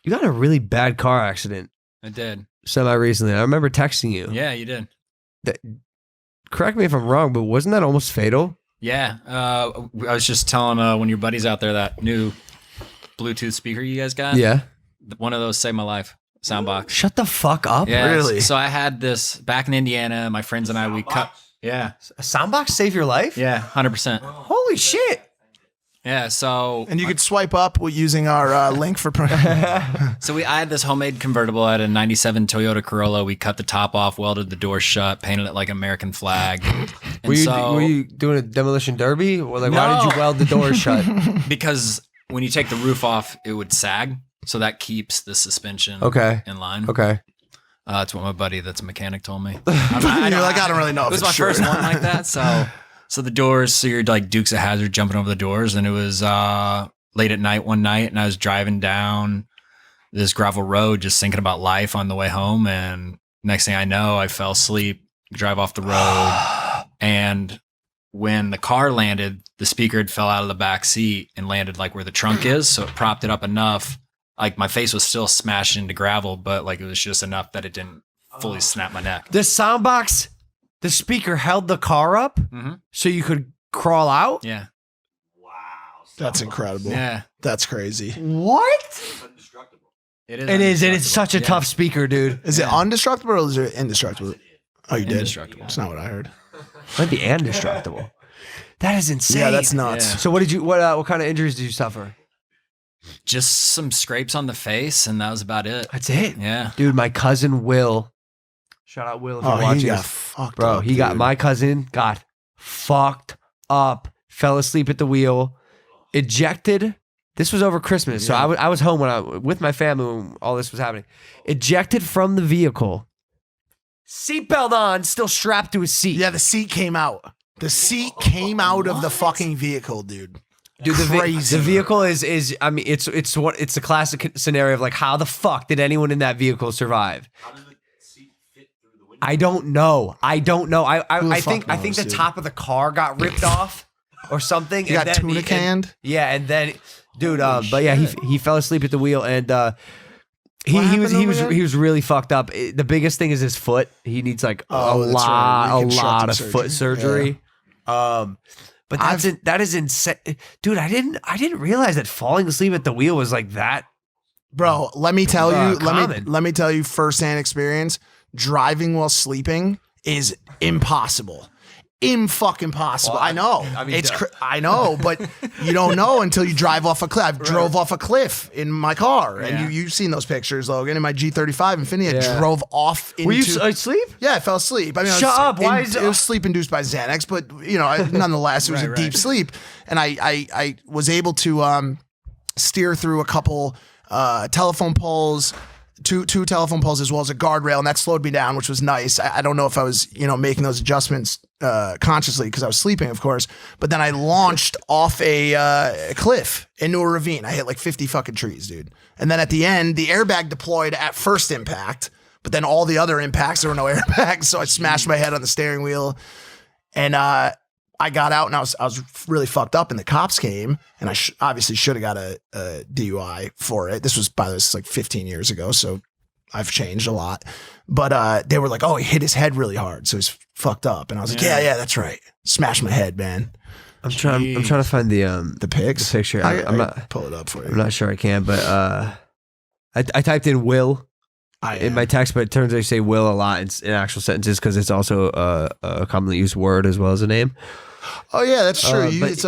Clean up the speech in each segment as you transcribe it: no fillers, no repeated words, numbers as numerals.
You got in a really bad car accident. I did. Semi-recently. I remember texting you. Yeah, you did. Correct me if I'm wrong, but wasn't that almost fatal? Yeah. I was just telling one of your buddies out there that new Bluetooth speaker you guys got. Yeah. One of those saved my life. Soundbox. Shut the fuck up. Yeah, really? So I had this back in Indiana. My friends and I, we cut. Yeah. A soundbox saved your life? Yeah, 100%. Holy shit. Yeah, so... And you could swipe up using our link for... So I had this homemade convertible. I had a 97 Toyota Corolla. We cut the top off, welded the door shut, painted it like an American flag. Were you doing a demolition derby? Or like, why did you weld the door shut? Because when you take the roof off, it would sag. So that keeps the suspension in line. Okay. That's what my buddy that's a mechanic told me. You're like, I don't really know. It was my first one like that. So the doors, so you're like Dukes of Hazzard jumping over the doors. And it was late at night one night, and I was driving down this gravel road just thinking about life on the way home. And next thing I know, I fell asleep, drive off the road. And when the car landed, the speaker had fell out of the back seat and landed like where the trunk is. So it propped it up enough. Like my face was still smashed into gravel, but like it was just enough that it didn't fully snap my neck. The soundbox, the speaker held the car up so you could crawl out? Yeah. Wow. That's incredible. Yeah. That's crazy. What? It is. It is, and it's such a tough speaker, dude. Is it undestructible or is it indestructible? Oh, you did? Indestructible. That's not what I heard. Might be indestructible. That is insane. Yeah, that's nuts. Yeah. So what kind of injuries did you suffer? Just some scrapes on the face, and that was about it. That's it. Yeah. Dude, my cousin Will. Shout out Will if you're watching he got this. fucked Bro, up, he got dude. my cousin got fucked up, fell asleep at the wheel, ejected. This was over Christmas, so I was home with my family when all this was happening. Ejected from the vehicle, seatbelt on, still strapped to his seat. Yeah, the seat came out. The seat came out of the fucking vehicle, dude. Dude, Crazy. the vehicle is. I mean, it's the classic scenario of like, how the fuck did anyone in that vehicle survive? I don't know. I think the top of the car got ripped off or something. You got tuna canned? Yeah, and then, dude. But yeah, he fell asleep at the wheel, and he was really fucked up. The biggest thing is his foot. He needs like a lot of foot surgery. Yeah. But that is insane, dude. I didn't realize that falling asleep at the wheel was like that. Bro, let me tell you, common. let me tell you firsthand experience. Driving while sleeping is impossible. Fucking possible. Well, I know. I mean, I know, but you don't know until you drive off a cliff. I drove off a cliff in my car, and you've seen those pictures, Logan. In my G35 Infiniti, I drove off into. Were you asleep? Yeah, I fell asleep. I mean, Shut up. Why is it was sleep induced by Xanax, but nonetheless, it was a deep sleep, and I was able to steer through a couple telephone poles. Two telephone poles as well as a guardrail, and that slowed me down, which was nice. I don't know if I was, making those adjustments consciously because I was sleeping, of course. But then I launched off a cliff into a ravine. I hit like 50 fucking trees, dude. And then at the end, the airbag deployed at first impact, but then all the other impacts, there were no airbags. So I smashed my head on the steering wheel, and I got out, and I was really fucked up, and the cops came, and I obviously should have got a DUI for it. This was, by this, like 15 years ago, so I've changed a lot. But they were like, oh, he hit his head really hard, so he's fucked up. And I was like, yeah, that's right. Smashed my head, man. I'm trying to find the pics. The picture. I'm not pull it up for you. I'm not sure I can, but I typed in Will in my text, but it turns out you say Will a lot in actual sentences because it's also a commonly used word as well as a name. Oh yeah, that's true. It's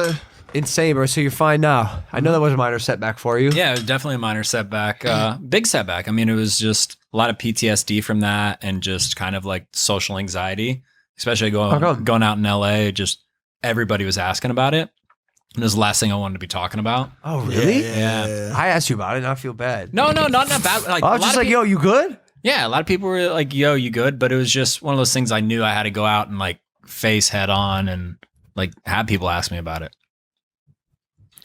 insane, bro. So you're fine now. I know that was a minor setback for you. Yeah, it was definitely a minor setback. Big setback. I mean, it was just a lot of PTSD from that, and just kind of like social anxiety, especially going out in LA. Just everybody was asking about it. And it was the last thing I wanted to be talking about. Oh, really? Yeah. I asked you about it, and I feel bad. No, not in a bad. Like, I was just like, yo, you good? Yeah, a lot of people were like, yo, you good? But it was just one of those things I knew I had to go out and like face head on and like have people ask me about it.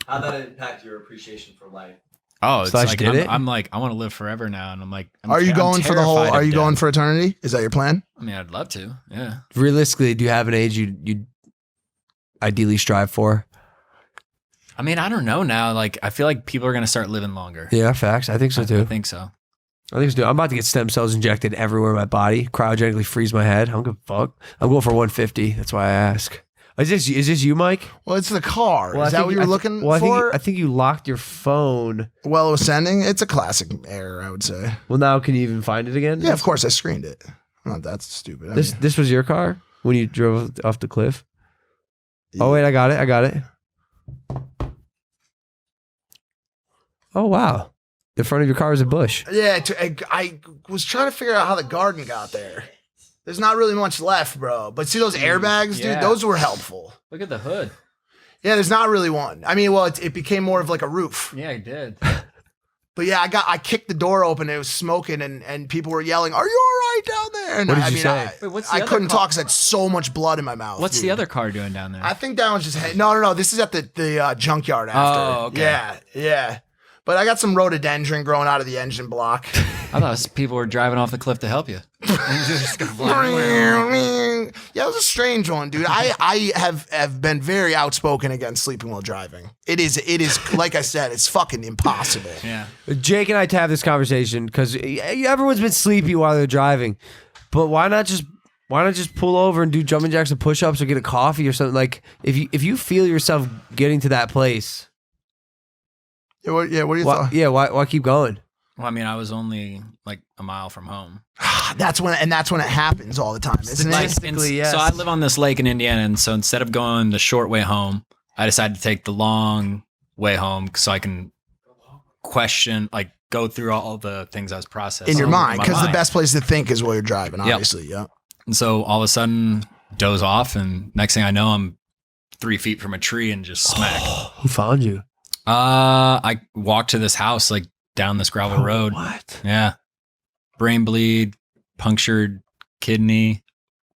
How'd that impact your appreciation for life? Oh, it's like did it? I'm like, I want to live forever now, and I'm like, are you going for the whole? Are you going for eternity? Is that your plan? I mean, I'd love to. Yeah. Realistically, do you have an age you'd ideally strive for? I mean, I don't know now. Like, I feel like people are going to start living longer. Yeah, facts. I think so too. I think so. I think so too. I'm about to get stem cells injected everywhere in my body, cryogenically freeze my head. I don't give a fuck. I'm going for 150. That's why I ask. Is this you, Mike? Well, it's the car. Well, Is that what you were looking for? I think you locked your phone. Well, it was sending. It's a classic error, I would say. Well, now can you even find it again? Yeah, of course. I screened it. I'm not that stupid. This was your car when you drove off the cliff? Yeah. Oh, wait. I got it. Oh, wow. The front of your car is a bush. Yeah, I was trying to figure out how the garden got there. There's not really much left, bro. But see those airbags, dude? Those were helpful. Look at the hood. Yeah, there's not really one. I mean, well, it became more of like a roof. Yeah, it did. But yeah, I kicked the door open. And it was smoking, and people were yelling, "Are you all right down there?" And what did you say? I couldn't talk because I had so much blood in my mouth. What's the other car doing down there? I think that one's just no. This is at the junkyard after. Oh, okay. Yeah. But I got some rhododendron growing out of the engine block. I thought people were driving off the cliff to help you. Yeah, it was a strange one, dude. I have been very outspoken against sleeping while driving. It is like I said, it's fucking impossible. Yeah. Jake and I to have this conversation because everyone's been sleepy while they're driving, but why not just pull over and do jumping jacks and push-ups or get a coffee or something? Like if you feel yourself getting to that place. Yeah, what are your thoughts? Yeah, why keep going? Well, I mean, I was only like a mile from home. That's when it happens all the time, isn't it? Statistically, yes. So I live on this lake in Indiana, and so instead of going the short way home, I decided to take the long way home so I can go through all the things I was processing in your mind, because the best place to think is while you're driving, obviously. Yep. And so all of a sudden, doze off, and next thing I know, I'm 3 feet from a tree and just smack. Who found you? I walked to this house, like down this gravel road. What? Yeah. Brain bleed, punctured kidney.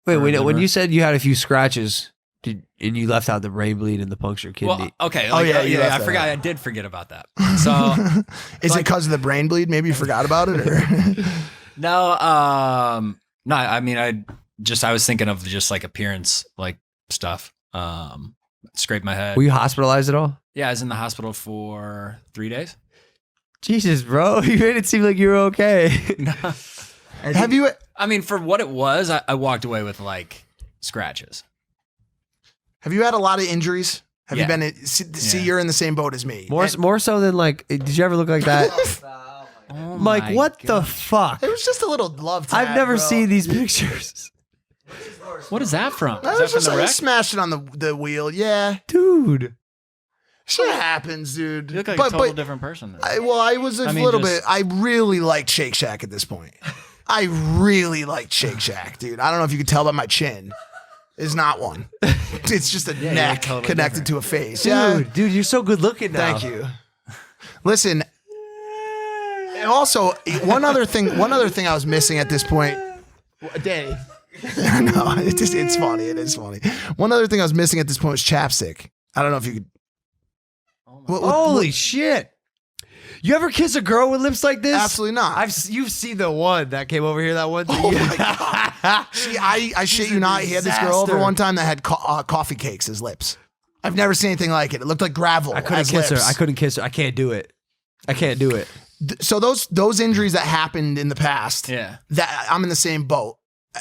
Wait, when you said you had a few scratches, and you left out the brain bleed and the punctured kidney. Well, okay. I forgot. I did forget about that. So is it because of the brain bleed? Maybe you forgot about it, or no? No. I mean, I was thinking of just like appearance, like stuff. Scraped my head. Were you hospitalized at all? Yeah, I was in the hospital for 3 days. Jesus, bro, you made it seem like you were okay. Have you? I mean, for what it was, I walked away with like scratches. Have you had a lot of injuries? Have Yeah. you been? See, you're in the same boat as me. More so than like. Did you ever look like that? Oh Mike, my what God. the fuck? It was just a little love tap. I've never bro. seen these pictures. What is that from? I Is was that just from the I wreck? smashed it on the wheel. Yeah, Dude. shit happens, dude. You look like a total different person. Then. I was a little bit. I really liked Shake Shack at this point. I really liked Shake Shack, dude. I don't know if you can tell by my chin. It's not one. It's just a neck totally connected to a face. Yeah. Dude, you're so good looking now. Thank you. Listen. And also, one other thing I was missing at this point. Danny. No, it's funny. It is funny. One other thing I was missing at this point was chapstick. I don't know if you could. Holy shit. You ever kiss a girl with lips like this? Absolutely not. You've seen the one that came over here that one time. Oh my God. See, I shit you not. He had this girl over disaster. one time that had coffee cakes as lips. I've never seen anything like it. It looked like gravel. I couldn't kiss her. I couldn't kiss her. I can't do it. So those injuries that happened in the past, that I'm in the same boat,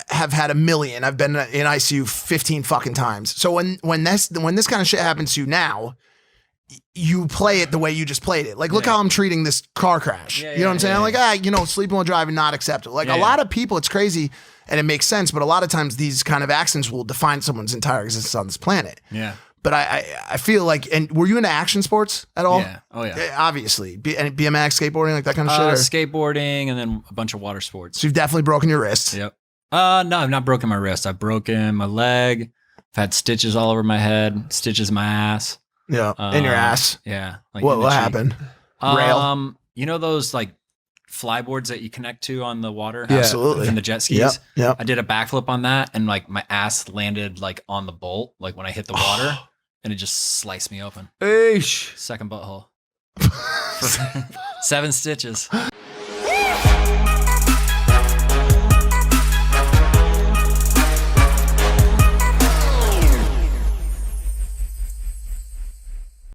have had a million. I've been in ICU 15 fucking times. So when this kind of shit happens to you now, you play it the way you just played it. Like, look how I'm treating this car crash. You know what I'm saying? Like, sleeping while driving, not acceptable. Like a lot of people, it's crazy and it makes sense. But a lot of times these kind of accidents will define someone's entire existence on this planet. Yeah. But I feel like, and were you into action sports at all? Yeah. Oh yeah. Obviously. And BMX, skateboarding, like that kind of shit? Skateboarding and then a bunch of water sports. So you've definitely broken your wrist. Yep. No, I've not broken my wrist. I've broken my leg. I've had stitches all over my head, stitches in my ass. Yeah. In your ass. Yeah. Like What happened? Rail? You know those like flyboards that you connect to on the water? Yeah. Absolutely. In the jet skis? Yep. I did a backflip on that and like my ass landed like on the bolt, like when I hit the water and it just sliced me open. Eesh. Second butthole. 7 stitches.